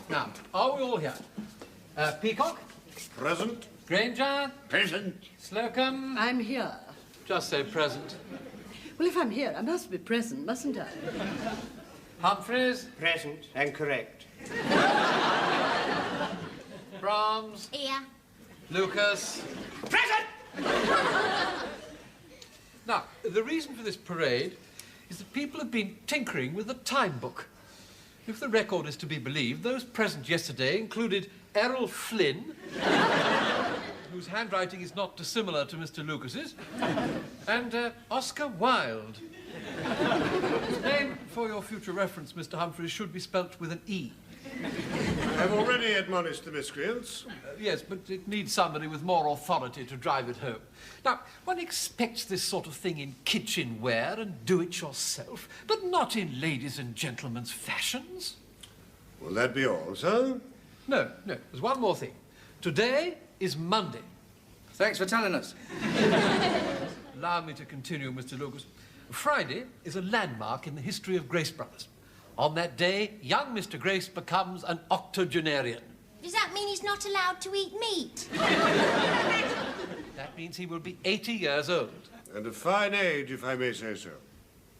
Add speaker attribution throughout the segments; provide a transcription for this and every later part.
Speaker 1: Now, are we all here? Peacock?
Speaker 2: Present.
Speaker 1: Granger?
Speaker 2: Present.
Speaker 1: Slocum?
Speaker 3: I'm here.
Speaker 1: Just say present.
Speaker 3: Well, if I'm here, I must be present, mustn't I?
Speaker 1: Humphreys?
Speaker 4: Present and correct.
Speaker 1: Brahms?
Speaker 5: Here.
Speaker 1: Lucas?
Speaker 4: Present!
Speaker 1: Now, the reason for this parade is that people have been tinkering with the time book. If the record is to be believed, those present yesterday included Errol Flynn, whose handwriting is not dissimilar to Mr. Lucas's, and Oscar Wilde. His name, for your future reference, Mr. Humphreys, should be spelt with an E.
Speaker 2: I've already admonished the miscreants.
Speaker 1: Yes, but it needs somebody with more authority to drive it home. Now, one expects this sort of thing in kitchenware and do-it-yourself, but not in ladies' and gentlemen's fashions.
Speaker 2: Will that be all, sir?
Speaker 1: No, there's one more thing. Today is Monday.
Speaker 6: Thanks for telling us.
Speaker 1: Allow me to continue, Mr. Lucas. Friday is a landmark in the history of Grace Brothers. On that day, young Mr. Grace becomes an octogenarian.
Speaker 5: Does that mean he's not allowed to eat meat?
Speaker 1: That means he will be 80 years old.
Speaker 2: And a fine age, if I may say so.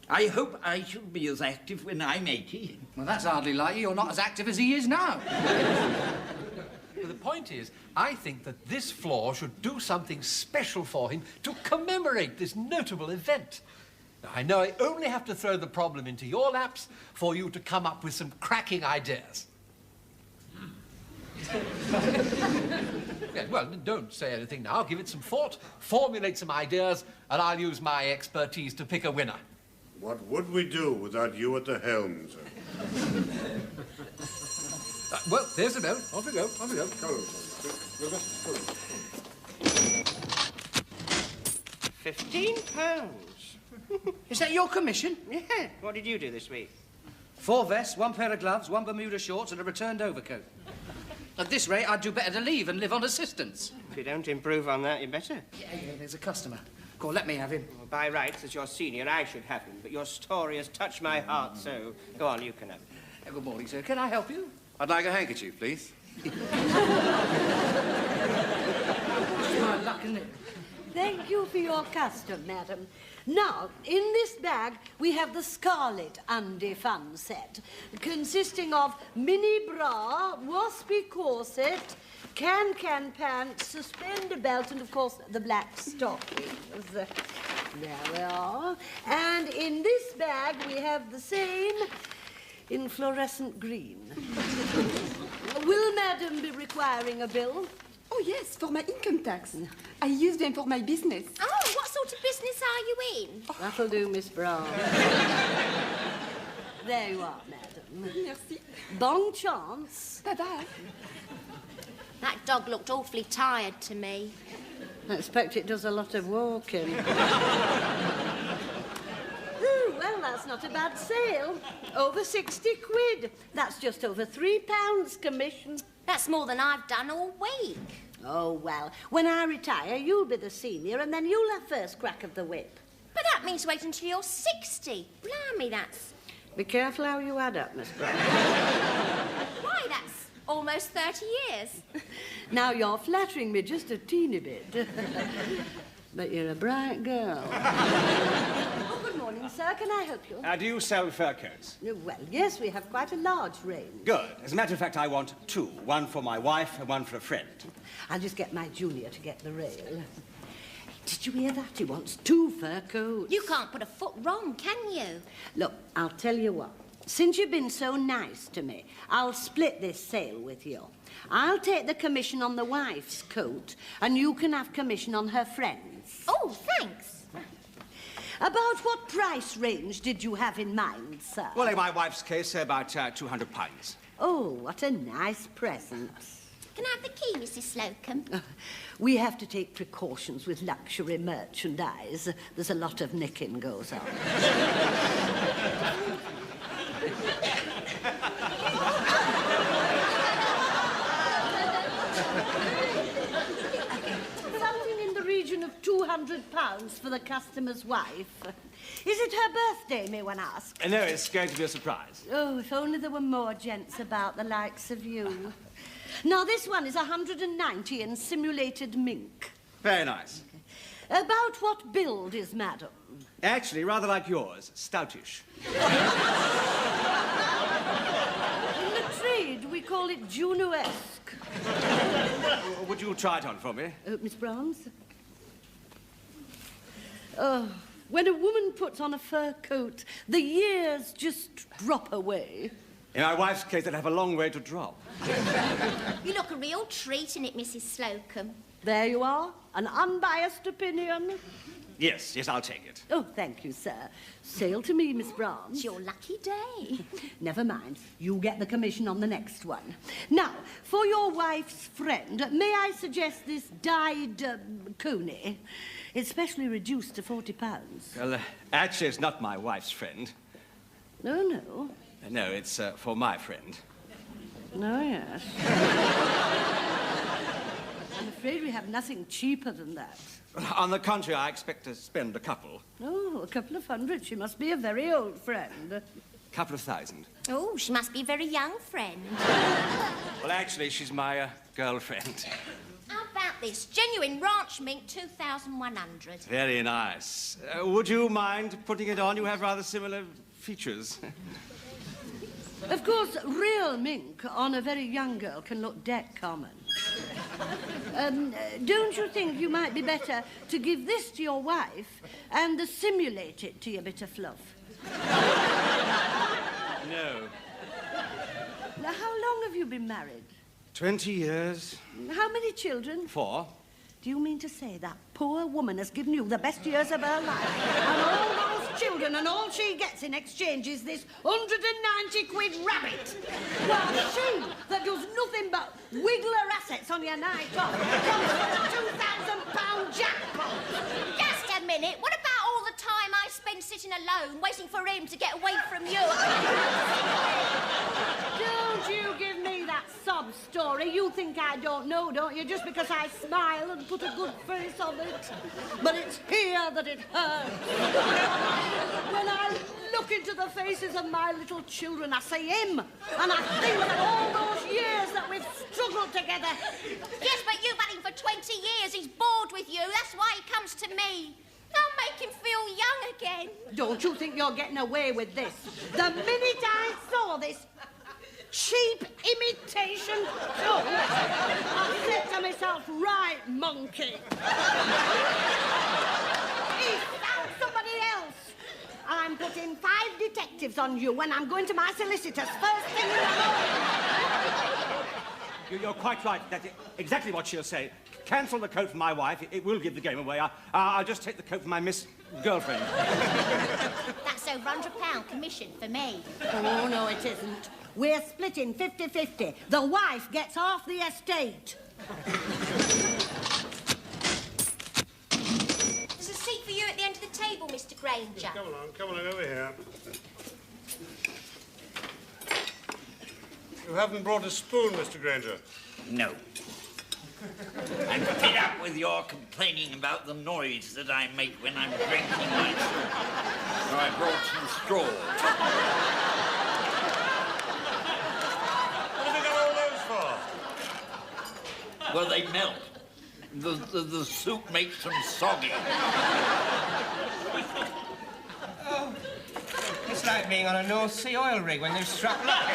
Speaker 7: I hope I shall be as active when I'm 80.
Speaker 6: Well, that's hardly likely. You're not as active as he is now.
Speaker 1: But the point is, I think that this floor should do something special for him to commemorate this notable event. Now, I know I only have to throw the problem into your laps for you to come up with some cracking ideas. Yes, well, don't say anything now. Give it some thought, formulate some ideas, and I'll use my expertise to pick a winner.
Speaker 2: What would we do without you at the helm, sir?
Speaker 1: Well, there's the bell. Off we go, off we go.
Speaker 2: Come on,
Speaker 4: £15.
Speaker 6: Is that your commission?
Speaker 4: Yeah. What did you do this week?
Speaker 6: 4 vests, 1 pair of gloves, 1 Bermuda shorts, and a returned overcoat. At this rate, I'd do better to leave and live on assistance.
Speaker 4: If you don't improve on that, you better.
Speaker 6: Yeah, there's a customer. Go on, let me have him.
Speaker 4: Well, by rights, as your senior, I should have him, but your story has touched my heart, so go on, you can have him.
Speaker 6: Good morning, sir. Can I help you?
Speaker 8: I'd like a handkerchief, please.
Speaker 6: It's my luck, isn't it?
Speaker 3: Thank you for your custom, madam. Now, in this bag, we have the Scarlet Undie Fun set, consisting of mini bra, waspy corset, can-can pants, suspender belt, and, of course, the black stockings. There we are. And in this bag, we have the same in fluorescent green. Will madam be requiring a bill?
Speaker 9: Oh, yes, for my income tax. I use them for my business.
Speaker 5: Oh, what sort of business are you in?
Speaker 3: That'll do, Miss Brown. There you are, madam.
Speaker 9: Merci.
Speaker 3: Bon chance.
Speaker 9: Bye-bye.
Speaker 5: That dog looked awfully tired to me.
Speaker 3: I expect it does a lot of walking. Ooh, well, that's not a bad sale. Over 60 quid. That's just over £3 commission.
Speaker 5: That's more than I've done all week.
Speaker 3: Oh, well, when I retire, you'll be the senior, and then you'll have first crack of the whip.
Speaker 5: But that means wait until you're 60. Blimey, that's...
Speaker 3: Be careful how you add up, Miss Brown.
Speaker 5: Why, that's almost 30 years.
Speaker 3: Now, you're flattering me just a teeny bit. But you're a bright girl. Oh, good morning, sir. Can I help you?
Speaker 10: Do you sell fur coats?
Speaker 3: Well, yes, we have quite a large range.
Speaker 10: Good. As a matter of fact, I want 2. 1 for my wife and 1 for a friend.
Speaker 3: I'll just get my junior to get the rail. Did you hear that? He wants 2 fur coats.
Speaker 5: You can't put a foot wrong, can you?
Speaker 3: Look, I'll tell you what. Since you've been so nice to me, I'll split this sale with you. I'll take the commission on the wife's coat, and you can have commission on her friend's.
Speaker 5: Oh, thanks.
Speaker 3: About what price range did you have in mind, sir?
Speaker 10: Well, in my wife's case, about £200.
Speaker 3: Oh, what a nice present.
Speaker 5: Can I have the key, Mrs. Slocum?
Speaker 3: We have to take precautions with luxury merchandise. There's a lot of nicking goes on. Something in the region of £200 £200 for the customer's wife. Is it her birthday, may one ask?
Speaker 10: No, it's going to be a surprise.
Speaker 3: Oh, if only there were more gents about the likes of you. Now, this one is 190 in simulated mink.
Speaker 10: Very nice.
Speaker 3: About what build is madam?
Speaker 10: Actually, rather like yours, stoutish.
Speaker 3: In the trade, we call it Juno-esque.
Speaker 10: Would you try it on for me?
Speaker 3: Miss Brahms? Oh, when a woman puts on a fur coat, the years just drop away.
Speaker 10: In my wife's case, they'd have a long way to drop.
Speaker 5: You look a real treat in it, Mrs. Slocum.
Speaker 3: There you are, an unbiased opinion.
Speaker 10: Yes, I'll take it.
Speaker 3: Oh, thank you, sir. Sail to me, Miss Brahms.
Speaker 5: It's your lucky day.
Speaker 3: Never mind. You get the commission on the next one. Now, for your wife's friend, may I suggest this dyed coney? It's specially reduced to £40.
Speaker 10: Well, actually, it's not my wife's friend.
Speaker 3: No.
Speaker 10: No, it's for my friend.
Speaker 3: Oh, yes. I'm afraid we have nothing cheaper than that.
Speaker 10: On the contrary, I expect to spend a couple.
Speaker 3: Oh, a couple of hundred. She must be a very old friend.
Speaker 10: Couple of thousand.
Speaker 5: Oh, she must be a very young friend.
Speaker 10: Well, actually, she's my girlfriend.
Speaker 5: How about this? Genuine ranch mink, 2,100.
Speaker 10: Very nice. Would you mind putting it on? You have rather similar features.
Speaker 3: Of course, real mink on a very young girl can look dead common. Don't you think you might be better to give this to your wife and simulate it to your bit of fluff?
Speaker 10: No.
Speaker 3: Now, how long have you been married?
Speaker 10: 20 years.
Speaker 3: How many children?
Speaker 10: 4.
Speaker 3: Do you mean to say that poor woman has given you the best years of her life? And all those children, and all she gets in exchange is this 190 quid rabbit? While she, that does nothing but wiggle her assets on your night off, comes for a £2,000 jackpot.
Speaker 5: Just a minute. What about all the time I spend sitting alone, waiting for him to get away from you?
Speaker 3: Don't you give me that sob story. You think I don't know, don't you? Just because I smile and put a good face on it. But it's here that it hurts. When I look into the faces of my little children, I see him. And I think of all those years that we've struggled together.
Speaker 5: Yes, but you've had him for 20 years. He's bored with you. That's why he comes to me. I'll make him feel young again.
Speaker 3: Don't you think you're getting away with this? The minute I saw this cheap imitation tool, I said to myself, right, monkey. He found somebody else. I'm putting 5 detectives on you when I'm going to my solicitor's first thing in the morning.
Speaker 10: You're quite right. That's exactly what she'll say. Cancel the coat for my wife. It will give the game away. I'll just take the coat for my Miss Girlfriend.
Speaker 5: That's over £100 commission for me.
Speaker 3: Oh, no, it isn't. We're splitting 50-50. The wife gets half the estate.
Speaker 5: There's a seat for you at the end of the table, Mr. Granger.
Speaker 2: Come along, over here. You haven't brought a spoon, Mr. Granger.
Speaker 7: No. I'm fed up with your complaining about the noise that I make when I'm drinking my soup. So I brought some straws.
Speaker 2: What have you got all those for?
Speaker 7: Well, they melt. The soup makes them soggy.
Speaker 4: Oh, it's like being on a North Sea oil rig when they've struck luck.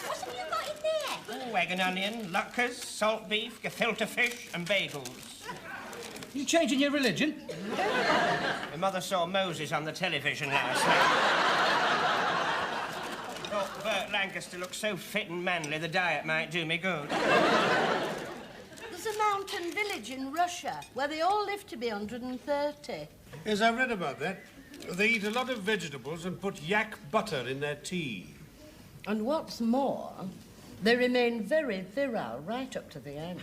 Speaker 5: What have you got in there?
Speaker 4: Oh, egg and onion, luckers, salt beef, gefilte fish, and bagels.
Speaker 6: You changing your religion?
Speaker 4: My mother saw Moses on the television last night. Thought Burt Lancaster looked so fit and manly, the diet might do me good.
Speaker 3: There's a mountain village in Russia where they all live to be 130.
Speaker 2: Yes, I've read about that. They eat a lot of vegetables and put yak butter in their tea.
Speaker 3: And what's more, they remain very virile right up to the end.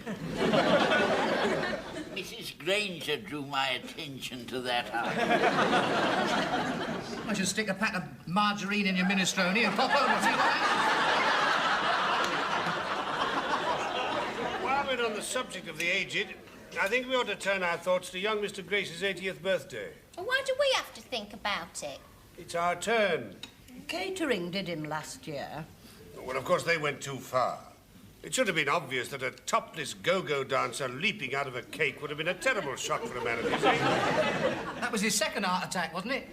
Speaker 7: Mrs. Granger drew my attention to that.
Speaker 6: I should stick a pack of margarine in your minestrone and pop over. See what happens?
Speaker 2: While we're on the subject of the aged, I think we ought to turn our thoughts to young Mr. Grace's 80th birthday.
Speaker 5: And why do we have to think about it?
Speaker 2: It's our turn.
Speaker 3: Catering did him last year.
Speaker 2: Well, of course, they went too far. It should have been obvious that a topless go-go dancer leaping out of a cake would have been a terrible shock for a man of his age.
Speaker 6: That was his second heart attack, wasn't it?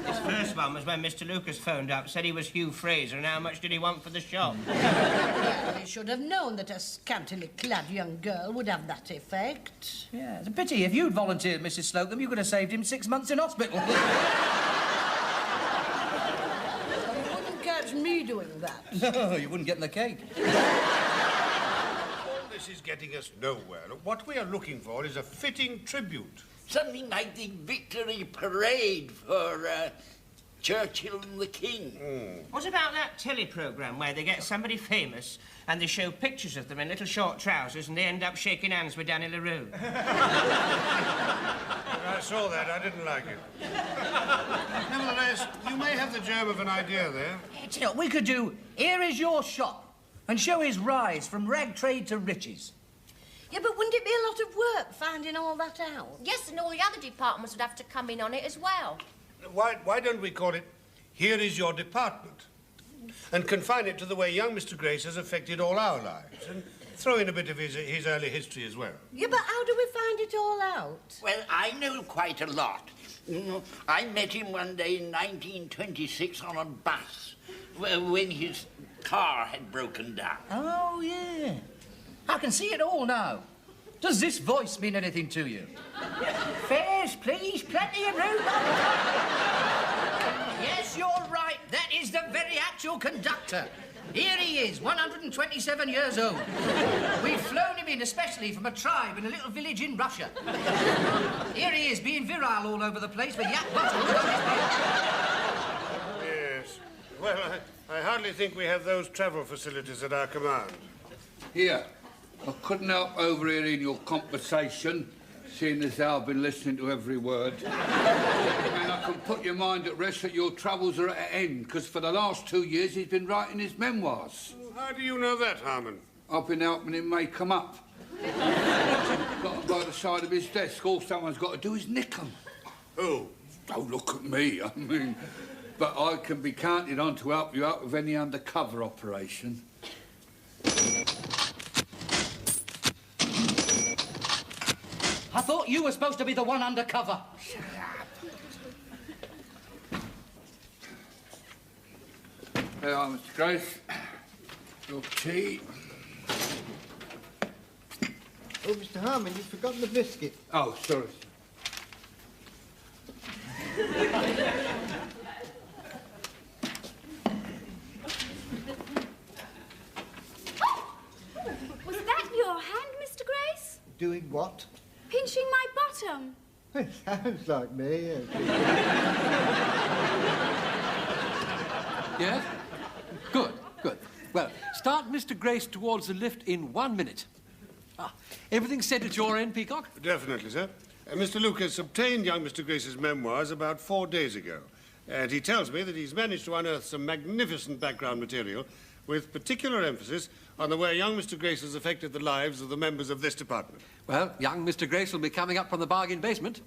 Speaker 4: His first one was when Mr. Lucas phoned up, said he was Hugh Fraser, and how much did he want for the shop?
Speaker 3: Well, he should have known that a scantily clad young girl would have that effect.
Speaker 6: Yeah, it's a pity. If you'd volunteered, Mrs. Slocum, you could have saved him 6 months in hospital.
Speaker 3: You wouldn't catch me doing that.
Speaker 6: No, you wouldn't get in the cake.
Speaker 2: This is getting us nowhere. What we are looking for is a fitting tribute.
Speaker 7: Something like the victory parade for Churchill and the King.
Speaker 4: What about that telly programme where they get somebody famous and they show pictures of them in little short trousers and they end up shaking hands with Danny LaRue?
Speaker 2: I saw that. I didn't like it. Nevertheless, you may have the germ of an idea there.
Speaker 6: You know, we could do Here Is Your Shop and show his rise from rag trade to riches.
Speaker 3: Yeah, but wouldn't it be a lot of work finding all that out?
Speaker 5: Yes, and all the other departments would have to come in on it as well.
Speaker 2: Why don't we call it Here Is Your Department? And confine it to the way young Mr. Grace has affected all our lives. And throw in a bit of his early history as well.
Speaker 3: Yeah, but how do we find it all out?
Speaker 7: Well, I know quite a lot. I met him one day in 1926 on a bus when his car had broken down.
Speaker 6: Oh, yeah. I can see it all now. Does this voice mean anything to you? Fares, please. Plenty of room. Yes, you're right. That is the very actual conductor. Here he is, 127 years old. We've flown him in especially from a tribe in a little village in Russia. Here he is, being virile all over the place with yak butter all over his beard.
Speaker 2: Yes. Well, I hardly think we have those travel facilities at our command.
Speaker 11: Here, I couldn't help overhearing your conversation, seeing as how I've been listening to every word. And I can put your mind at rest that your troubles are at an end, because for the last 2 years he's been writing his memoirs.
Speaker 2: How do you know that, Harmon?
Speaker 11: I've been helping him make them up. Got them by the side of his desk. All someone's got to do is nick them.
Speaker 2: Who?
Speaker 11: Oh, look at me, I mean... But I can be counted on to help you out with any undercover operation.
Speaker 6: I thought you were supposed to be the one undercover.
Speaker 11: Shut up. There you are, Mr. Grace. Your tea.
Speaker 12: Oh, Mr. Harmon, you've forgotten the biscuit.
Speaker 11: Oh, sorry.
Speaker 13: Was that your hand, Mr. Grace?
Speaker 12: Doing what?
Speaker 13: Pinching my bottom.
Speaker 12: It sounds like me, yes.
Speaker 1: Yes? Good, good. Well, start Mr. Grace towards the lift in 1 minute. Everything set at your end, Peacock?
Speaker 2: Definitely, sir. Mr. Lucas obtained young Mr. Grace's memoirs about 4 days ago. And he tells me that he's managed to unearth some magnificent background material with particular emphasis on the way young Mr. Grace has affected the lives of the members of this department.
Speaker 1: Well, young Mr. Grace will be coming up from the bargain basement.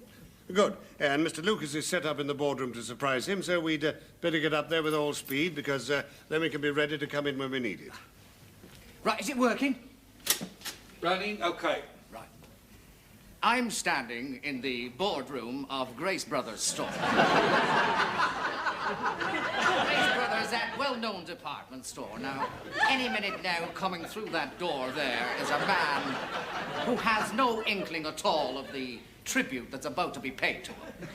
Speaker 2: Good. And Mr. Lucas is set up in the boardroom to surprise him, so we'd better get up there with all speed, because then we can be ready to come in when we need it.
Speaker 6: Right, is it working?
Speaker 11: Running? OK.
Speaker 6: Right. I'm standing in the boardroom of Grace Brothers store. Grace Brothers, that well-known department store. Now, any minute now, coming through that door there is a man who has no inkling at all of the tribute that's about to be paid to him.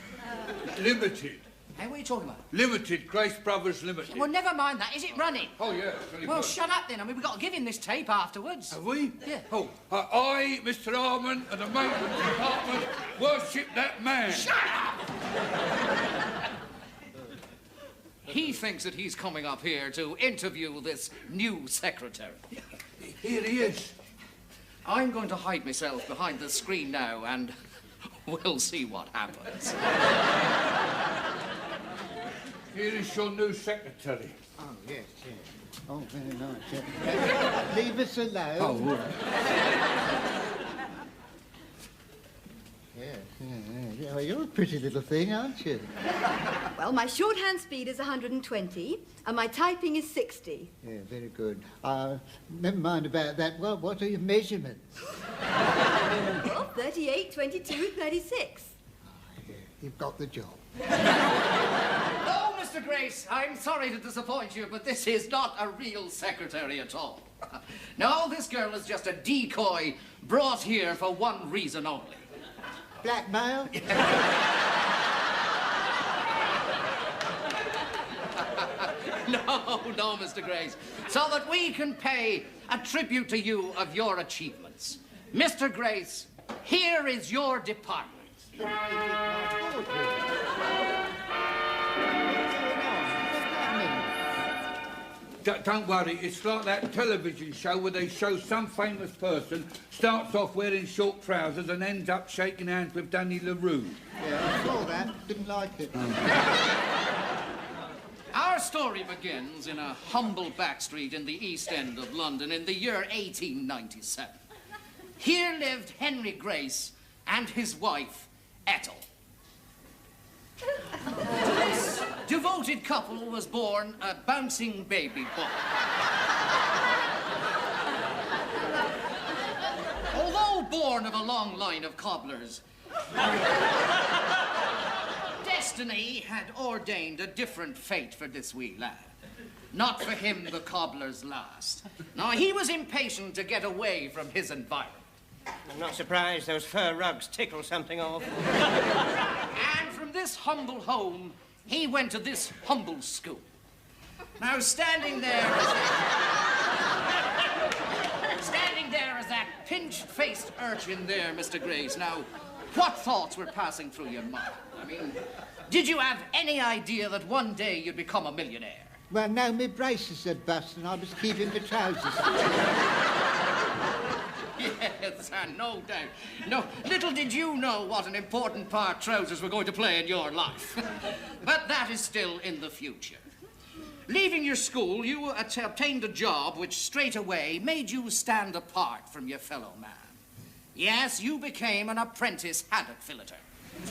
Speaker 11: Limited.
Speaker 6: Hey, what are you talking about?
Speaker 11: Limited. Grace Brothers Limited.
Speaker 6: Well, never mind that. Is it running?
Speaker 11: Oh, yeah.
Speaker 6: Well, shut up then. I mean, we've got to give him this tape afterwards.
Speaker 11: Have we?
Speaker 6: Yeah.
Speaker 11: Oh, I, Mr. Harmon, and the maintenance department worship that man.
Speaker 6: Shut up! He thinks that he's coming up here to interview this new secretary.
Speaker 11: Here he is.
Speaker 6: I'm going to hide myself behind the screen now, and we'll see what happens.
Speaker 11: Here is your new secretary.
Speaker 12: Oh, yes, yes. Oh, very nice. Yeah. Leave us alone.
Speaker 11: Oh, right.
Speaker 12: You're a pretty little thing, aren't you?
Speaker 9: Well, my shorthand speed is 120, and my typing is 60.
Speaker 12: Yeah, very good. Never mind about that. Well, what are your measurements?
Speaker 9: Well, 38, 22, 36.
Speaker 12: You've got the job.
Speaker 6: Oh, Mr. Grace, I'm sorry to disappoint you, but this is not a real secretary at all. No, this girl is just a decoy brought here for one reason only.
Speaker 12: Blackmail?
Speaker 6: No, Mr. Grace. So that we can pay a tribute to you of your achievements. Mr. Grace, here is your department.
Speaker 11: Don't worry, it's like that television show where they show some famous person starts off wearing short trousers and ends up shaking hands with Danny LaRue.
Speaker 12: Yeah, I saw that. Didn't like it.
Speaker 6: Our story begins in a humble back street in the East End of London in the year 1897. Here lived Henry Grace and his wife, Ethel. To this devoted couple was born a bouncing baby boy. Although born of a long line of cobblers, destiny had ordained a different fate for this wee lad. Not for him the cobbler's last. No, he was impatient to get away from his environment.
Speaker 4: I'm not surprised those fur rugs tickle something off.
Speaker 6: And from this humble home, he went to this humble school. Now, standing there as that pinch-faced urchin there, Mr. Grace, now, what thoughts were passing through your mind? I mean, did you have any idea that one day you'd become a millionaire?
Speaker 12: Well, no, my braces had bust and I was keeping the trousers.
Speaker 6: Yes, no doubt. No, little did you know what an important part trousers were going to play in your life. But that is still in the future. Leaving your school, you obtained a job which straight away made you stand apart from your fellow man. Yes, you became an apprentice haddock filleter.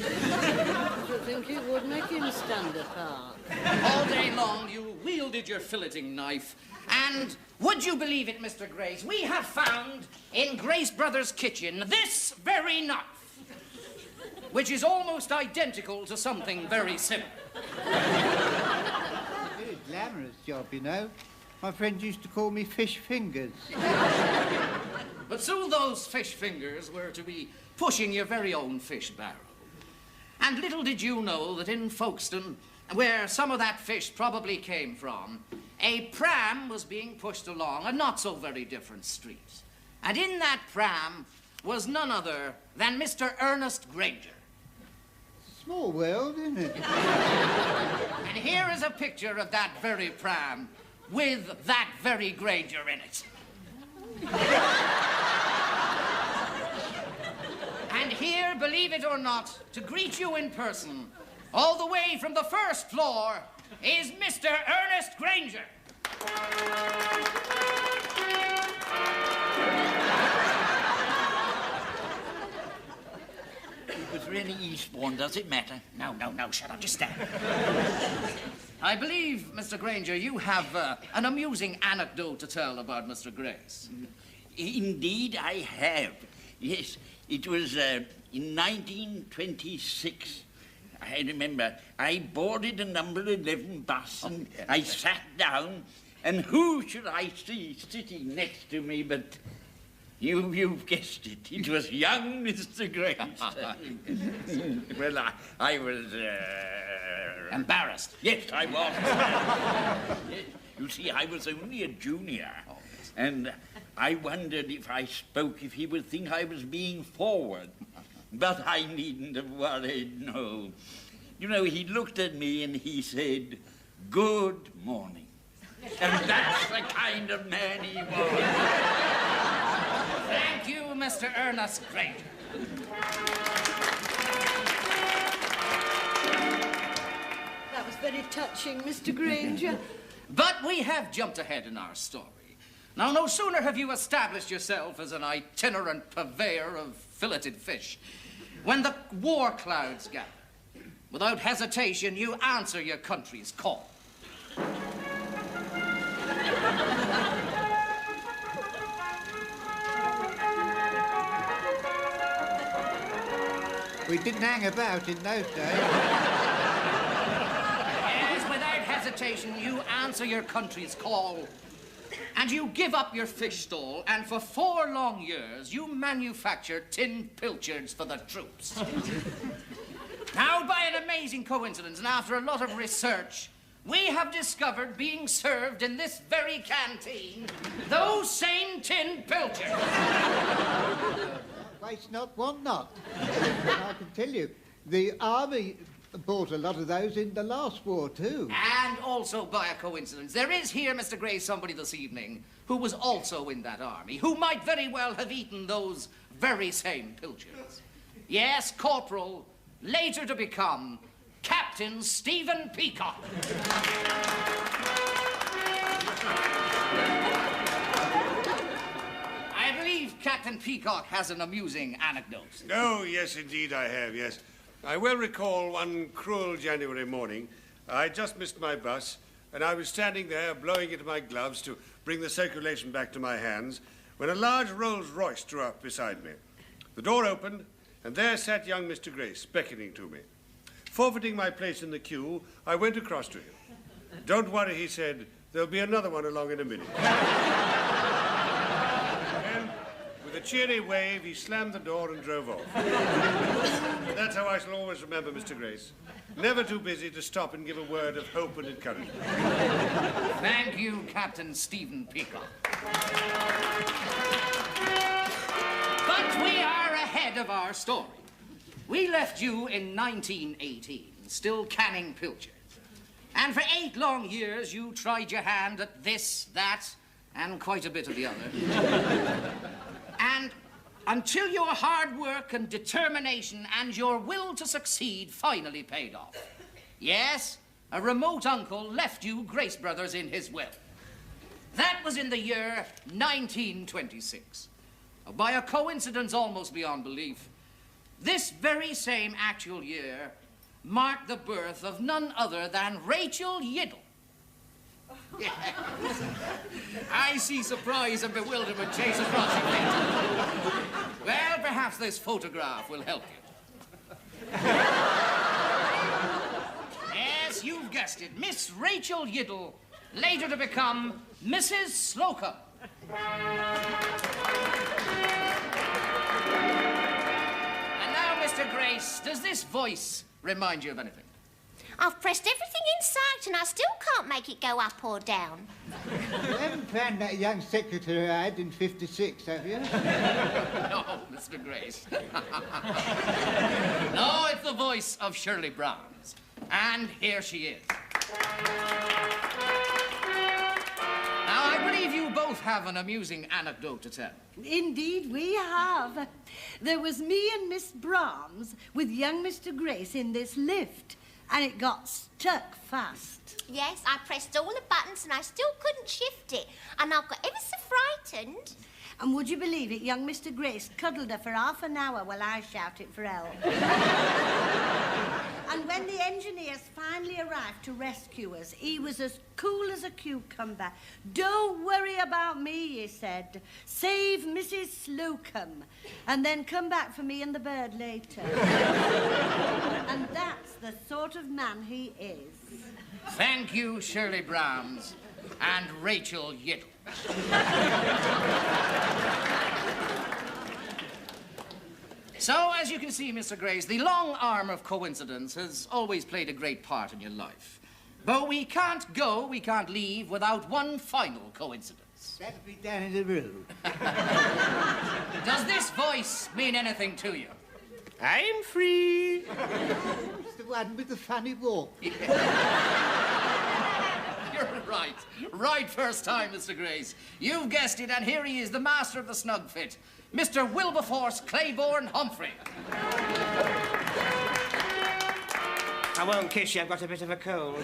Speaker 3: I think it would make him stand apart.
Speaker 6: All day long, you wielded your filleting knife, and would you believe it, Mr. Grace, we have found in Grace Brothers' kitchen this very knife, which is almost identical to something very similar.
Speaker 12: Very glamorous job, you know. My friends used to call me fish fingers.
Speaker 6: But soon those fish fingers were to be pushing your very own fish barrel. And little did you know that in Folkestone, where some of that fish probably came from, a pram was being pushed along a not so very different street. And in that pram was none other than Mr. Ernest Granger.
Speaker 12: Small world, isn't it?
Speaker 6: And here is a picture of that very pram with that very Granger in it. And here, believe it or not, to greet you in person, all the way from the first floor, is Mr. Ernest Granger.
Speaker 7: It was really Eastbourne, does it matter?
Speaker 4: No, shut up, just stand.
Speaker 6: I believe, Mr. Granger, you have an amusing anecdote to tell about Mr. Grace.
Speaker 7: Indeed, I have. Yes, it was in 1926. I remember I boarded a number 11 bus and I sat down, and who should I see sitting next to me but you've guessed it. It was young Mr. Grace. Well, I was
Speaker 6: embarrassed.
Speaker 7: Yes, I was. Yes. You see, I was only a junior, and I wondered if I spoke, if he would think I was being forward. But I needn't have worried, no. You know, he looked at me and he said, "Good morning." And that's the kind of man he was.
Speaker 6: Thank you, Mr. Ernest Granger.
Speaker 3: That was very touching, Mr. Granger.
Speaker 6: But we have jumped ahead in our story. Now, no sooner have you established yourself as an itinerant purveyor of filleted fish when the war clouds gathered. Without hesitation, you answer your country's call.
Speaker 12: We didn't hang about in those days.
Speaker 6: Yes, without hesitation, you answer your country's call. And you give up your fish stall, and for 4 long years, you manufacture tin pilchards for the troops. Now, by an amazing coincidence, and after a lot of research, we have discovered being served in this very canteen those same tin pilchards.
Speaker 12: Waste not, want not. I can tell you, the army bought a lot of those in the last war, too.
Speaker 6: And also, by a coincidence, there is here, Mr. Gray, somebody this evening who was also in that army, who might very well have eaten those very same pilchards. Yes, Corporal, later to become Captain Stephen Peacock. I believe Captain Peacock has an amusing anecdote.
Speaker 2: Oh, yes, indeed I have, yes. I well recall one cruel January morning. I just missed my bus, and I was standing there blowing into my gloves to bring the circulation back to my hands, when a large Rolls-Royce drew up beside me. The door opened, and there sat young Mr. Grace, beckoning to me. Forfeiting my place in the queue, I went across to him. "Don't worry," he said, "there'll be another one along in a minute." And with a cheery wave, he slammed the door and drove off. That's how I shall always remember Mr. Grace. Never too busy to stop and give a word of hope and encouragement.
Speaker 6: Thank you, Captain Stephen Peacock. But we are ahead of our story. We left you in 1918, still canning pilchards. And for 8 long years, you tried your hand at this, that, and quite a bit of the other. And until your hard work and determination and your will to succeed finally paid off. Yes, a remote uncle left you Grace Brothers in his will. That was in the year 1926. By a coincidence almost beyond belief, this very same actual year marked the birth of none other than Rachel Yiddle. Yes. I see surprise and bewilderment chase across your face. Well, perhaps this photograph will help you. Yes, you've guessed it. Miss Rachel Yiddle, later to become Mrs. Slocum. And now, Mr. Grace, does this voice remind you of anything?
Speaker 5: I've pressed everything in sight and I still can't make it go up or down.
Speaker 12: You haven't found that young secretary I had in 56, have you?
Speaker 6: No, Mr. Grace. No, it's the voice of Shirley Brown's. And here she is. Now, I believe you both have an amusing anecdote to tell.
Speaker 3: Indeed, we have. There was me and Miss Brahms with young Mr. Grace in this lift, and it got stuck fast.
Speaker 5: Yes, I pressed all the buttons and I still couldn't shift it. And I got ever so frightened.
Speaker 3: And would you believe it, young Mr. Grace cuddled her for half an hour while I shouted for help. And when the engineers finally arrived to rescue us, he was as cool as a cucumber. "Don't worry about me," he said. "Save Mrs. Slocum, and then come back for me and the bird later." And that's the sort of man he is.
Speaker 6: Thank you, Shirley Brown's and Rachel Yiddle. So, as you can see, Mr. Grace, the long arm of coincidence has always played a great part in your life. But we can't go, we can't leave without one final coincidence.
Speaker 12: That'll be down in the room.
Speaker 6: Does this voice mean anything to you? I'm free.
Speaker 12: It's the one with the funny walk.
Speaker 6: You're right. Right first time, Mr. Grace. You've guessed it, and here he is, the master of the snug fit, Mr. Wilberforce Claiborne Humphrey.
Speaker 4: I won't kiss you, I've got a bit of a cold.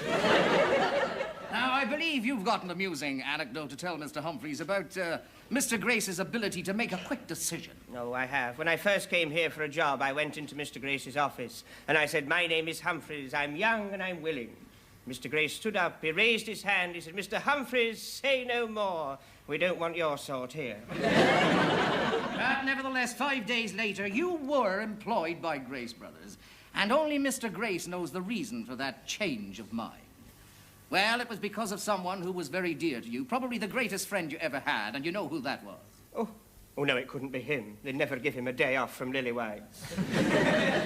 Speaker 6: Now, I believe you've got an amusing anecdote to tell, Mr. Humphreys, about Mr. Grace's ability to make a quick decision.
Speaker 4: Oh, I have. When I first came here for a job, I went into Mr. Grace's office, and I said, "My name is Humphreys. I'm young and I'm willing." Mr. Grace stood up, he raised his hand, he said, "Mr. Humphreys, say no more. We don't want your sort here."
Speaker 6: But nevertheless, 5 days later, you were employed by Grace Brothers, and only Mr. Grace knows the reason for that change of mind. Well, it was because of someone who was very dear to you, probably the greatest friend you ever had, and you know who that was.
Speaker 4: Oh, no, it couldn't be him. They'd never give him a day off from Lily-White.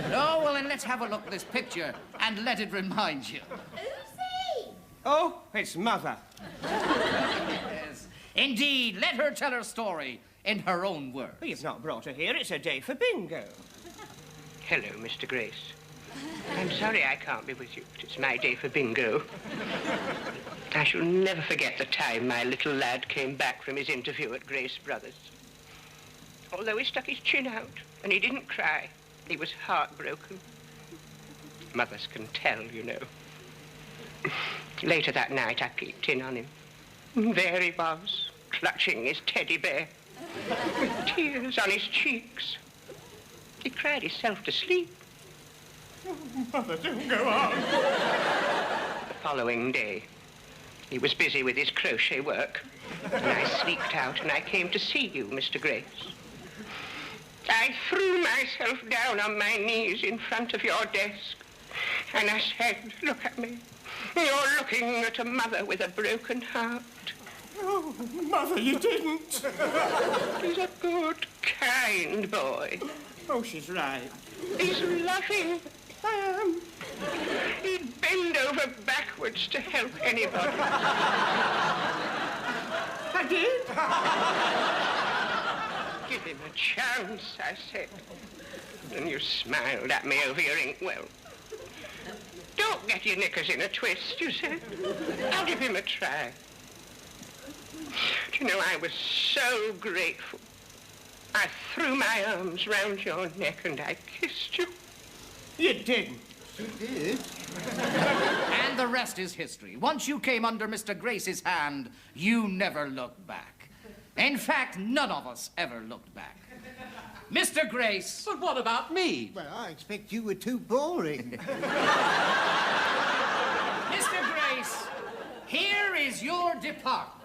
Speaker 6: No, well, then let's have a look at this picture and let it remind you.
Speaker 5: Lucy!
Speaker 4: Oh, it's Mother.
Speaker 6: Yes. Indeed, let her tell her story in her own words.
Speaker 4: Well, you've not brought her here. It's a day for bingo.
Speaker 14: Hello, Mr. Grace. I'm sorry I can't be with you, but it's my day for bingo. I shall never forget the time my little lad came back from his interview at Grace Brothers. Although he stuck his chin out and he didn't cry, he was heartbroken. Mothers can tell, you know. Later that night, I peeked in on him. There he was, clutching his teddy bear, with tears on his cheeks. He cried himself to sleep.
Speaker 4: Oh, Mother, don't go on.
Speaker 14: The following day, he was busy with his crochet work, and I sneaked out and I came to see you, Mr. Grace. I threw myself down on my knees in front of your desk, and I said, "Look at me. You're looking at a mother with a broken heart."
Speaker 4: Oh, Mother, you didn't.
Speaker 14: He's a good, kind boy.
Speaker 4: Oh, she's right.
Speaker 14: He's loving.
Speaker 4: I am.
Speaker 14: He'd bend over backwards to help anybody.
Speaker 4: I did?
Speaker 14: Give him a chance, I said. And you smiled at me over your inkwell. Don't get your knickers in a twist, you said. I'll give him a try. Do you know, I was so grateful. I threw my arms round your neck and I kissed you.
Speaker 4: You didn't.
Speaker 12: You did?
Speaker 6: And the rest is history. Once you came under Mr. Grace's hand, you never looked back. In fact, none of us ever looked back. Mr. Grace.
Speaker 1: But what about me?
Speaker 12: Well, I expect you were too boring.
Speaker 6: Mr. Grace, here is your department.